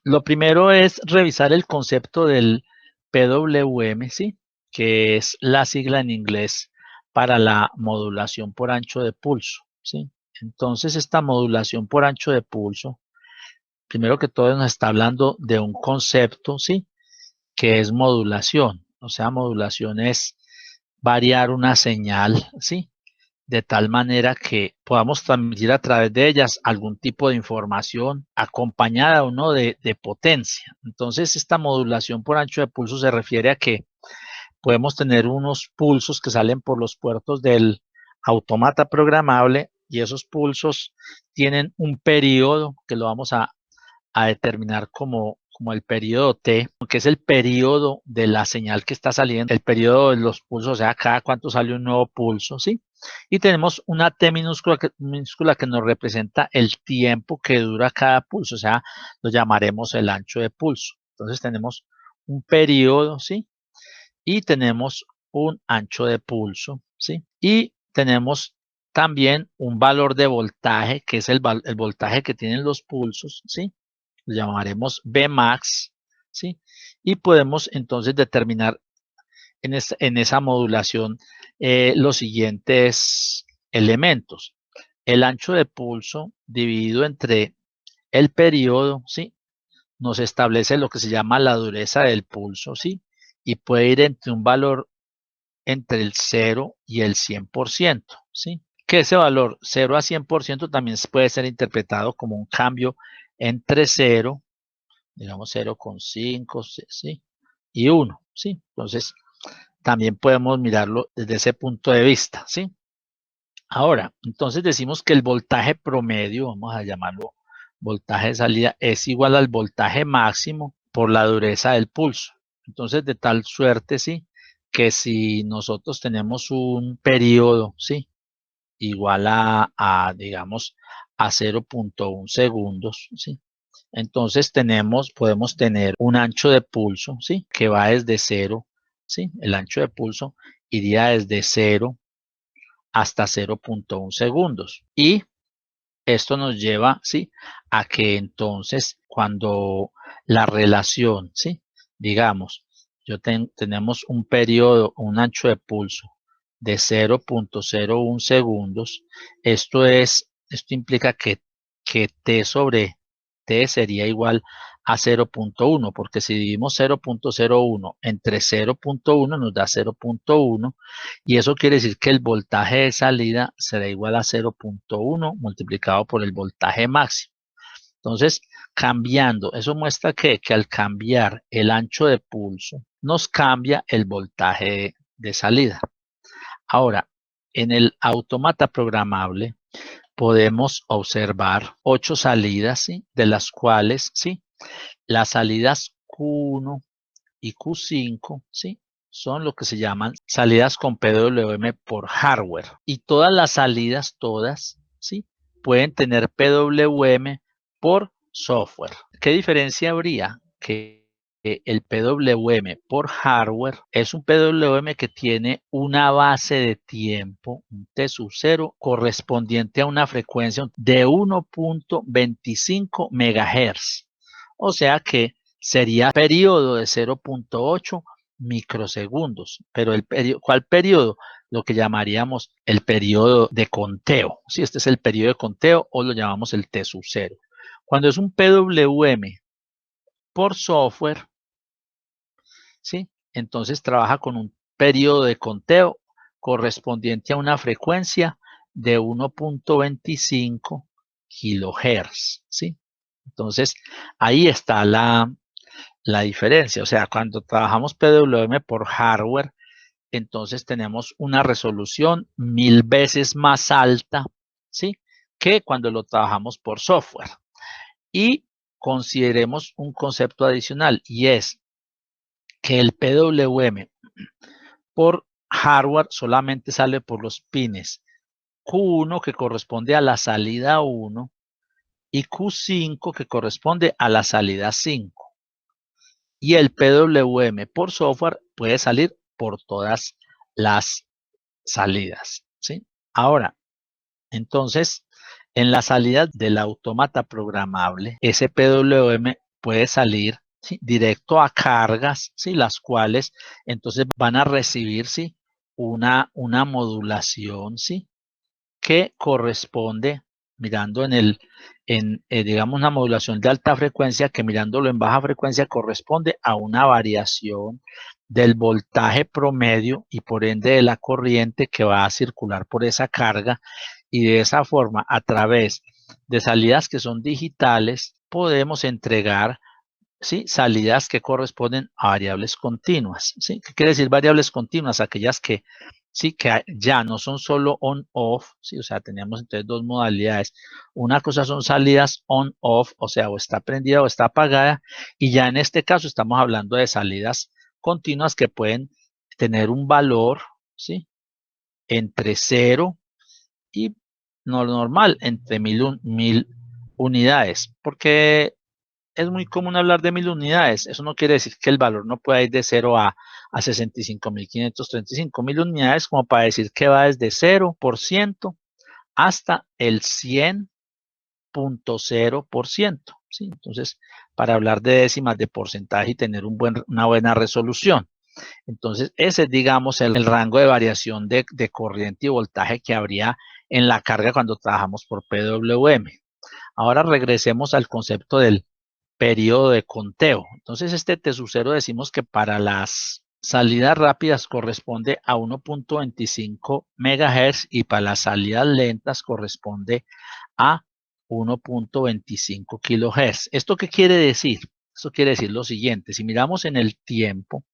lo primero es revisar el concepto del PWM, ¿sí? Que es la sigla en inglés para la modulación por ancho de pulso, ¿sí? Entonces, esta modulación por ancho de pulso, primero que todo nos está hablando de un concepto, ¿sí? Que es modulación. O sea, modulación es variar una señal, ¿sí? De tal manera que podamos transmitir a través de ellas algún tipo de información acompañada o no de potencia. Entonces, esta modulación por ancho de pulso se refiere a que podemos tener unos pulsos que salen por los puertos del automata programable y esos pulsos tienen un periodo que lo vamos a determinar como el periodo T, que es el periodo de la señal que está saliendo, el periodo de los pulsos, o sea, cada cuánto sale un nuevo pulso, ¿sí? Y tenemos una T minúscula que nos representa el tiempo que dura cada pulso, o sea, lo llamaremos el ancho de pulso. Entonces tenemos un periodo, ¿sí? Y tenemos un ancho de pulso, ¿sí? Y tenemos también un valor de voltaje, que es el voltaje que tienen los pulsos, ¿sí? Lo llamaremos Vmax, ¿sí? Y podemos entonces determinar en esa modulación los siguientes elementos. El ancho de pulso dividido entre el periodo, ¿sí? Nos establece lo que se llama la dureza del pulso, ¿sí? Y puede ir entre un valor entre el 0 y el 100%, ¿sí? Que ese valor 0 a 100% también puede ser interpretado como un cambio entre 0, digamos 0,5, ¿sí? Y 1, ¿sí? Entonces, también podemos mirarlo desde ese punto de vista, ¿sí? Ahora, entonces decimos que el voltaje promedio, vamos a llamarlo voltaje de salida, es igual al voltaje máximo por la dureza del pulso. Entonces, de tal suerte, ¿sí? Que si nosotros tenemos un periodo, ¿sí? Igual digamos, a 0,1 segundos, ¿sí? Entonces podemos tener un ancho de pulso, ¿sí? Que va desde 0, ¿sí? El ancho de pulso iría desde 0 hasta 0,1 segundos. Y esto nos lleva, ¿sí? A que entonces cuando la relación, ¿sí? Digamos, tenemos un periodo, un ancho de pulso de 0,01 segundos, esto implica que T sobre T sería igual a 0,1, porque si dividimos 0,01 entre 0,1 nos da 0,1 y eso quiere decir que el voltaje de salida será igual a 0,1 multiplicado por el voltaje máximo. Entonces, cambiando, eso muestra que al cambiar el ancho de pulso, nos cambia el voltaje de salida. Ahora, en el automata programable, podemos observar 8 salidas, ¿sí? De las cuales, ¿sí? Las salidas Q1 y Q5, ¿sí? Son lo que se llaman salidas con PWM por hardware. Y todas las salidas, todas, ¿sí? Pueden tener PWM por software. ¿Qué diferencia habría? Que el PWM por hardware es un PWM que tiene una base de tiempo, un T sub 0, correspondiente a una frecuencia de 1.25 MHz. O sea que sería periodo de 0,8 microsegundos. Pero ¿cuál periodo? Lo que llamaríamos el periodo de conteo. Si este es el periodo de conteo o lo llamamos el T sub 0. Cuando es un PWM por software, ¿sí? Entonces trabaja con un periodo de conteo correspondiente a una frecuencia de 1.25 kilohertz, ¿sí? Entonces, ahí está la diferencia. O sea, cuando trabajamos PWM por hardware, entonces tenemos una resolución 1000 veces más alta, ¿sí? Que cuando lo trabajamos por software. Y consideremos un concepto adicional y es que el PWM por hardware solamente sale por los pines Q1 que corresponde a la salida 1 y Q5 que corresponde a la salida 5. Y el PWM por software puede salir por todas las salidas, ¿sí? Ahora, entonces, en la salida del automata programable, ese PWM puede salir, ¿sí?, directo a cargas, ¿sí?, las cuales entonces van a recibir, ¿sí?, una modulación, ¿sí?, que corresponde, mirando digamos, una modulación de alta frecuencia, que mirándolo en baja frecuencia corresponde a una variación del voltaje promedio y por ende de la corriente que va a circular por esa carga, y de esa forma, a través de salidas que son digitales, podemos entregar, ¿sí?, salidas que corresponden a variables continuas, ¿sí? ¿Qué quiere decir variables continuas? Aquellas que, sí, que ya no son solo on-off, ¿sí? O sea, teníamos entonces dos modalidades. Una cosa son salidas on-off, o sea, o está prendida o está apagada, y ya en este caso estamos hablando de salidas continuas que pueden tener un valor, ¿sí?, entre 0 y no normal, entre 1000 unidades, porque es muy común hablar de 1000 unidades. Eso no quiere decir que el valor no pueda ir de 0 a 65.535. 1000 unidades como para decir que va desde 0% hasta el 100.0%. ¿Sí? Entonces, para hablar de décimas de porcentaje y tener una buena resolución. Entonces, ese es, digamos, el rango de variación de corriente y voltaje que habría en la carga cuando trabajamos por PWM. Ahora regresemos al concepto del periodo de conteo. Entonces, este T0 decimos que para las salidas rápidas corresponde a 1.25 MHz y para las salidas lentas corresponde a 1.25 kHz. ¿Esto qué quiere decir? Esto quiere decir lo siguiente: si miramos en el tiempo,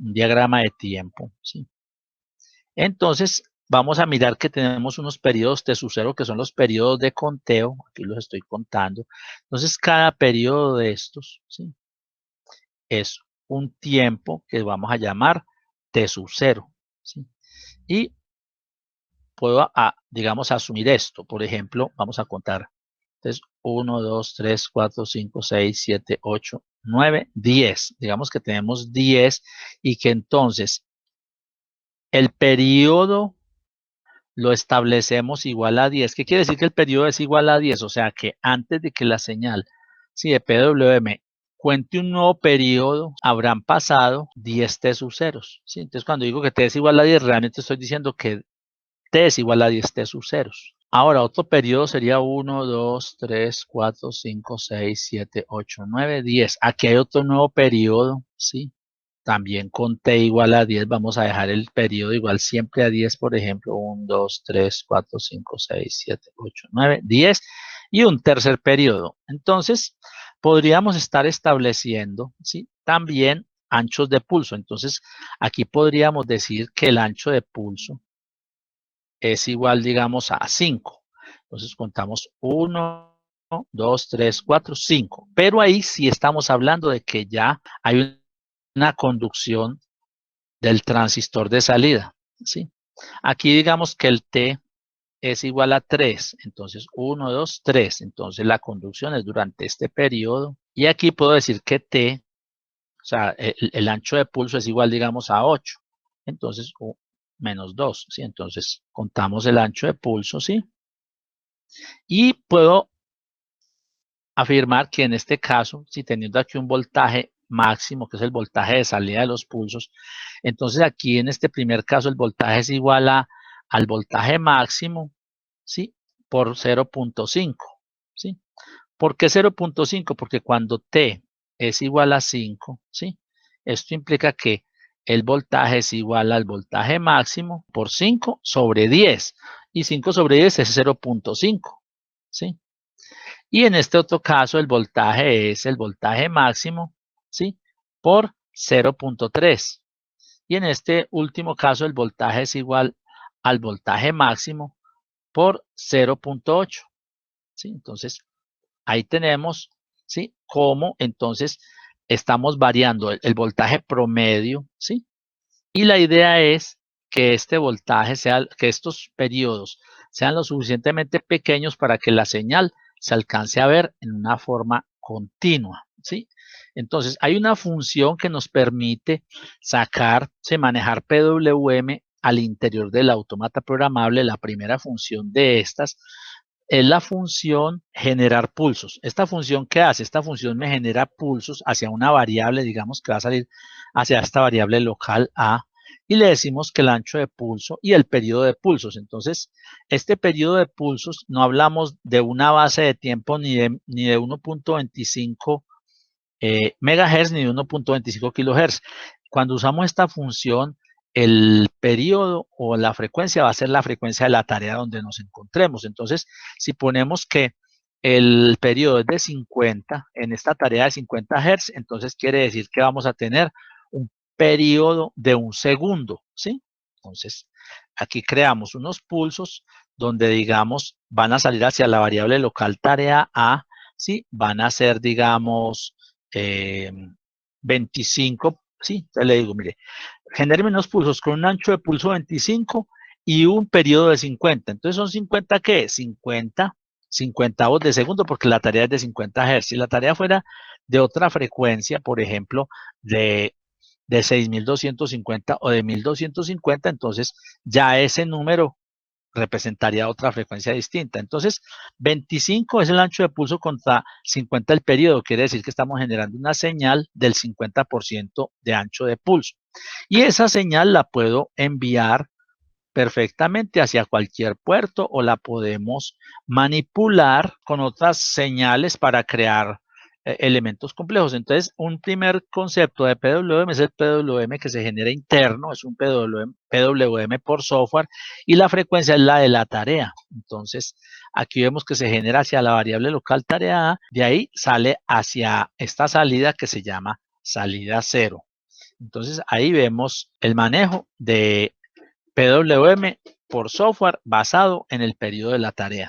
un diagrama de tiempo, ¿sí?, entonces vamos a mirar que tenemos unos periodos T0 que son los periodos de conteo. Aquí los estoy contando. Entonces, cada periodo de estos, ¿sí?, es un tiempo que vamos a llamar T0, ¿sí? Y puedo, digamos, asumir esto. Por ejemplo, vamos a contar. Entonces, 1, 2, 3, 4, 5, 6, 7, 8, 9, 10. Digamos que tenemos 10 y que entonces el periodo lo establecemos igual a 10. ¿Qué quiere decir que el periodo es igual a 10? O sea, que antes de que la señal, sí, de PWM cuente un nuevo periodo, habrán pasado 10 T sub ceros, ¿sí? Entonces, cuando digo que T es igual a 10, realmente estoy diciendo que T es igual a 10 T sub ceros. Ahora, otro periodo sería 1, 2, 3, 4, 5, 6, 7, 8, 9, 10. Aquí hay otro nuevo periodo, ¿sí? También con T igual a 10, vamos a dejar el periodo igual siempre a 10, por ejemplo, 1, 2, 3, 4, 5, 6, 7, 8, 9, 10 y un tercer periodo. Entonces, podríamos estar estableciendo, ¿sí?, también anchos de pulso. Entonces, aquí podríamos decir que el ancho de pulso es igual, digamos, a 5. Entonces, contamos 1, 2, 3, 4, 5. Pero ahí sí estamos hablando de que ya hay una conducción del transistor de salida, ¿sí? Aquí digamos que el T es igual a 3, entonces 1, 2, 3, entonces la conducción es durante este periodo, y aquí puedo decir que T, o sea, el ancho de pulso es igual, digamos, a 8, entonces menos 2, ¿sí? Entonces contamos el ancho de pulso, ¿sí? Y puedo afirmar que en este caso, si teniendo aquí un voltaje máximo, que es el voltaje de salida de los pulsos, entonces aquí en este primer caso el voltaje es igual al voltaje máximo, ¿sí?, por 0.5, ¿sí? ¿Por qué 0.5? Porque cuando T es igual a 5, ¿sí?, esto implica que el voltaje es igual al voltaje máximo por 5 sobre 10, y 5 sobre 10 es 0.5, ¿sí? Y en este otro caso el voltaje es el voltaje máximo, ¿sí?, por 0.3. Y en este último caso el voltaje es igual al voltaje máximo por 0.8. ¿Sí? Entonces, ahí tenemos, ¿sí?, cómo entonces estamos variando el voltaje promedio, ¿sí? Y la idea es que este voltaje que estos periodos sean lo suficientemente pequeños para que la señal se alcance a ver en una forma continua, ¿sí? Entonces, hay una función que nos permite manejar PWM al interior del autómata programable. La primera función de estas es la función generar pulsos. ¿Esta función qué hace? Esta función me genera pulsos hacia una variable, digamos que va a salir hacia esta variable local A, y le decimos que el ancho de pulso y el periodo de pulsos. Entonces, este periodo de pulsos no hablamos de una base de tiempo ni de 1.25 megahertz ni de 1.25 kilohertz. Cuando usamos esta función, el periodo o la frecuencia va a ser la frecuencia de la tarea donde nos encontremos. Entonces, si ponemos que el periodo es de 50, en esta tarea de 50 Hz, entonces quiere decir que vamos a tener un periodo de 1 segundo, ¿sí? Entonces, aquí creamos unos pulsos donde, digamos, van a salir hacia la variable local tarea A, ¿sí? Van a ser, digamos, 25, ¿sí? Entonces le digo, mire, genéreme unos pulsos con un ancho de pulso 25 y un periodo de 50. Entonces, ¿son 50 qué? 50 50avos de segundo, porque la tarea es de 50 Hz. Si la tarea fuera de otra frecuencia, por ejemplo, de 6250 o de 1250, entonces ya ese número representaría otra frecuencia distinta. Entonces, 25 es el ancho de pulso contra 50 el periodo. Quiere decir que estamos generando una señal del 50% de ancho de pulso. Y esa señal la puedo enviar perfectamente hacia cualquier puerto o la podemos manipular con otras señales para crear elementos complejos. Entonces, un primer concepto de PWM es el PWM que se genera interno, es un PWM por software y la frecuencia es la de la tarea. Entonces, aquí vemos que se genera hacia la variable local tarea A, de ahí sale hacia esta salida que se llama salida cero. Entonces, ahí vemos el manejo de PWM por software basado en el periodo de la tarea.